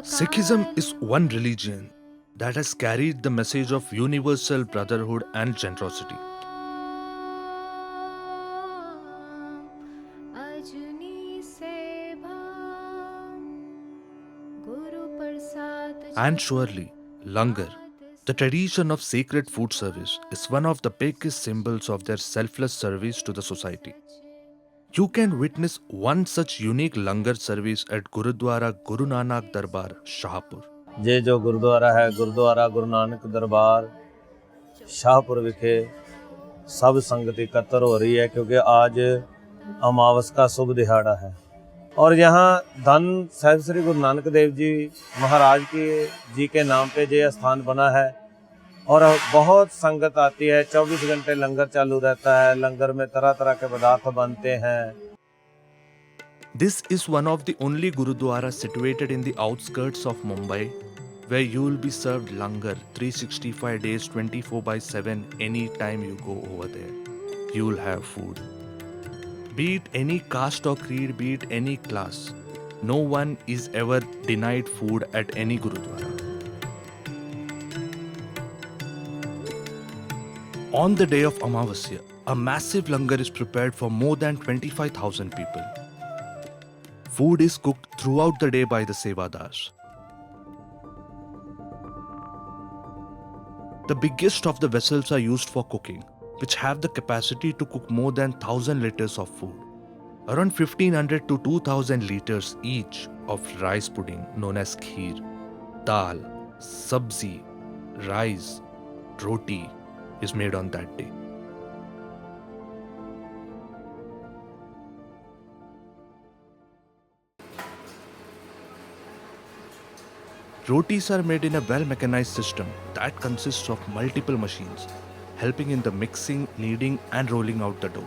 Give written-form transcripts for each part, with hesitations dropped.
Sikhism is one religion that has carried the message of universal brotherhood and generosity. And surely, langar, the tradition of sacred food service, is one of the biggest symbols of their selfless service to the society. You can witness one such unique langar service at Gurudwara Guru Nanak Darbar, Shahpur. ये जो गुरुद्वारा है गुरुद्वारा गुरु नानक दरबार शाहपुर विखे सब संगत एकत्र हो रही है क्योंकि आज अमावस का शुभ दिहाड़ा है और यहाँ धन साहिब श्री गुरु नानक देव जी महाराज जी के नाम पे ये स्थान बना है और बहुत संगत आती है। 24 घंटे लंगर चालू रहता है। लंगर में तरह तरह के पदार्थ बनते हैं। This is one of the only Gurudwaras situated in the outskirts of Mumbai where you will be served langar 365 days 24/7 anytime you go over there. You will have food. Be it any caste or creed, be it any class, no one is ever denied food at any Gurudwara. On the day of Amavasya, a massive langar is prepared for more than 25,000 people. Food is cooked throughout the day by the sevadars. The biggest of the vessels are used for cooking, which have the capacity to cook more than 1,000 liters of food. Around 1,500 to 2,000 liters each of rice pudding known as kheer, dal, sabzi, rice, roti is made on that day. Rotis are made in a well-mechanized system that consists of multiple machines, helping in the mixing, kneading and rolling out the dough.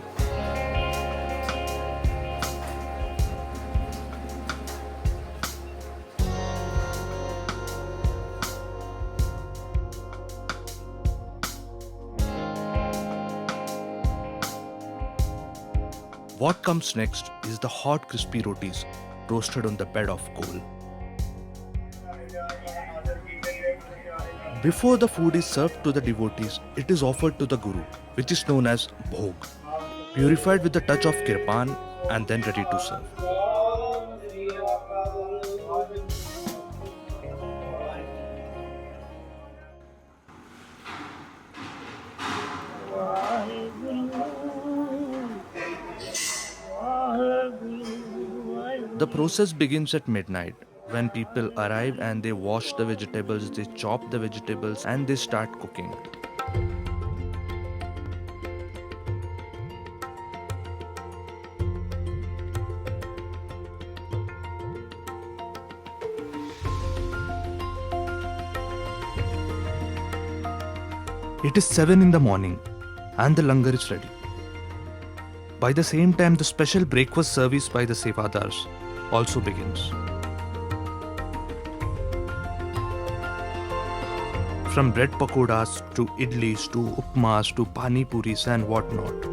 What comes next is the hot crispy rotis roasted on the bed of coal. Before the food is served to the devotees, it is offered to the Guru, which is known as Bhog, purified with the touch of kirpan and then ready to serve. The process begins at midnight when people arrive and they wash the vegetables, they chop the vegetables and they start cooking. It is 7 in the morning and the langar is ready. By the same time, the special breakfast service by the sevadars also begins. From bread pakodas to idlis to upmas to pani puris and whatnot.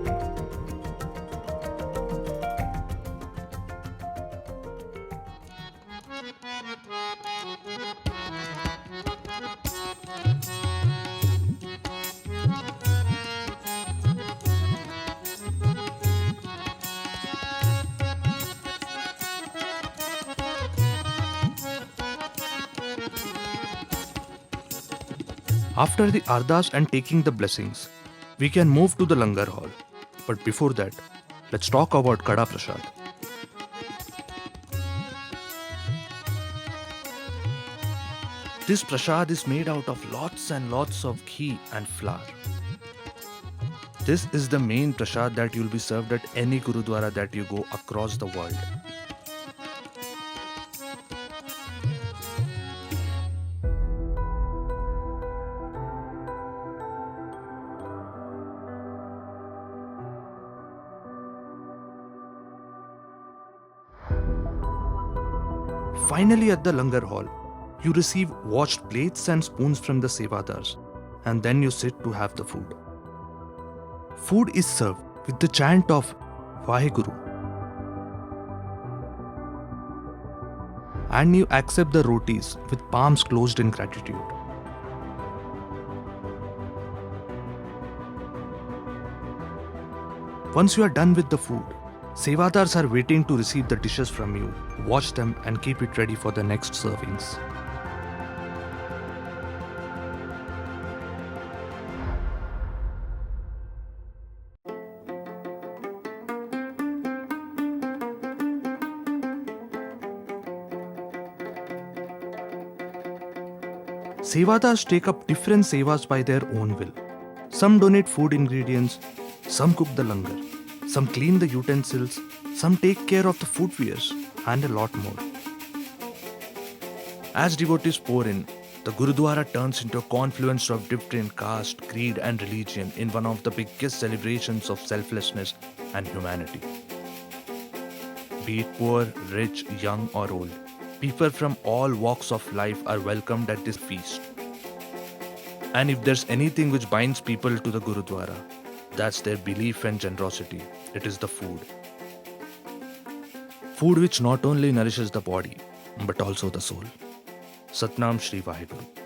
After the ardas and taking the blessings, we can move to the langar hall. But before that, let's talk about Kada Prasad. This prasad is made out of lots and lots of ghee and flour. This is the main prasad that you'll be served at any Gurudwara that you go across the world. Finally, at the langar hall, you receive washed plates and spoons from the sevadars, and then you sit to have the food. Food is served with the chant of Vaheguru. and you accept the rotis with palms closed in gratitude. Once you are done with the food, Sevadars are waiting to receive the dishes from you. Wash them and keep it ready for the next servings. Sevadars take up different sevas by their own will. Some donate food ingredients, some cook the langar, some clean the utensils, some take care of the footwears, and a lot more. As devotees pour in, the Gurudwara turns into a confluence of different caste, creed, and religion in one of the biggest celebrations of selflessness and humanity. Be it poor, rich, young, or old, people from all walks of life are welcomed at this feast. And if there's anything which binds people to the Gurudwara, that's their belief and generosity. It is the food. Food which not only nourishes the body, but also the soul. Satnam Shri Vaheguru.